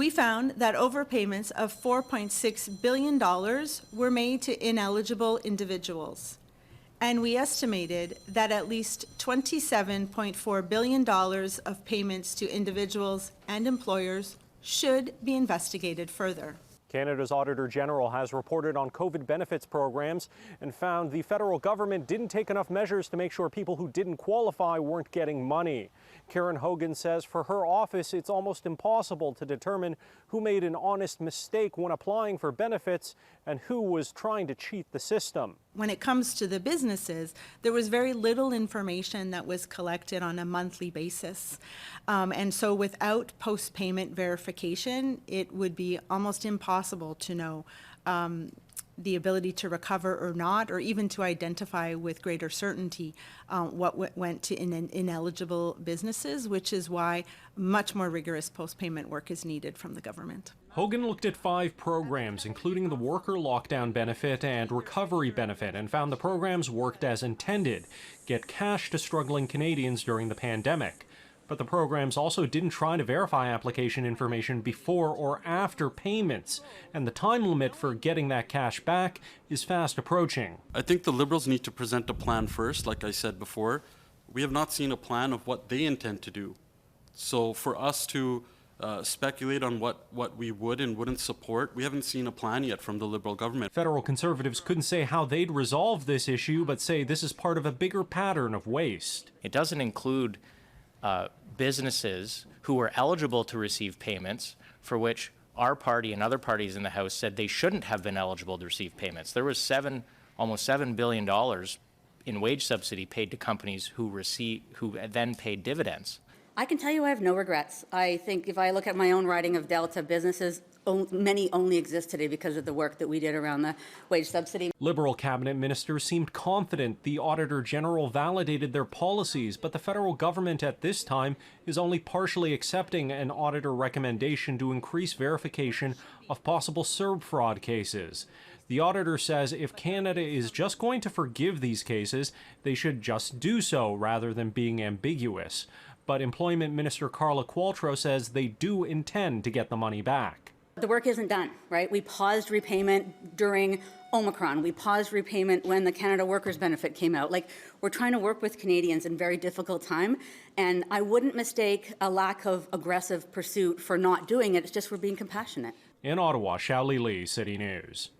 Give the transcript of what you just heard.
We found that overpayments of $4.6 billion were made to ineligible individuals. And we estimated that at least $27.4 billion of payments to individuals and employers should be investigated further. Canada's Auditor General has reported on COVID benefits programs and found the federal government didn't take enough measures to make sure people who didn't qualify weren't getting money. Karen Hogan says for her office, it's almost impossible to determine who made an honest mistake when applying for benefits and who was trying to cheat the system. When it comes to the businesses, there was very little information that was collected on a monthly basis. And so without post-payment verification, it would be almost impossible to know the ability to recover or not, or even to identify with greater certainty what went to ineligible businesses, which is why much more rigorous post-payment work is needed from the government. Hogan looked at 5 programs, including the worker lockdown benefit and recovery benefit, and found the programs worked as intended, get cash to struggling Canadians during the pandemic. But the programs also didn't try to verify application information before or after payments, and the time limit for getting that cash back is fast approaching. I think the Liberals need to present a plan first, like I said before. We have not seen a plan of what they intend to do. So for us to speculate on what we would and wouldn't support, we haven't seen a plan yet from the Liberal government. Federal Conservatives couldn't say how they'd resolve this issue, but say this is part of a bigger pattern of waste. It doesn't include businesses who were eligible to receive payments for which our party and other parties in the House said they shouldn't have been eligible to receive payments. There was almost $7 billion in wage subsidy paid to companies who then paid dividends. I can tell you I have no regrets. I think if I look at my own riding of Delta, businesses, many only exist today because of the work that we did around the wage subsidy. Liberal cabinet ministers seemed confident the Auditor General validated their policies, but the federal government at this time is only partially accepting an auditor recommendation to increase verification of possible CERB fraud cases. The auditor says if Canada is just going to forgive these cases, they should just do so rather than being ambiguous. But Employment Minister Carla Qualtrough says they do intend to get the money back. The work isn't done, right? We paused repayment during Omicron. We paused repayment when the Canada Workers Benefit came out. We're trying to work with Canadians in very difficult time, and I wouldn't mistake a lack of aggressive pursuit for not doing it. It's just we're being compassionate. In Ottawa, Xiaoli Li, City News.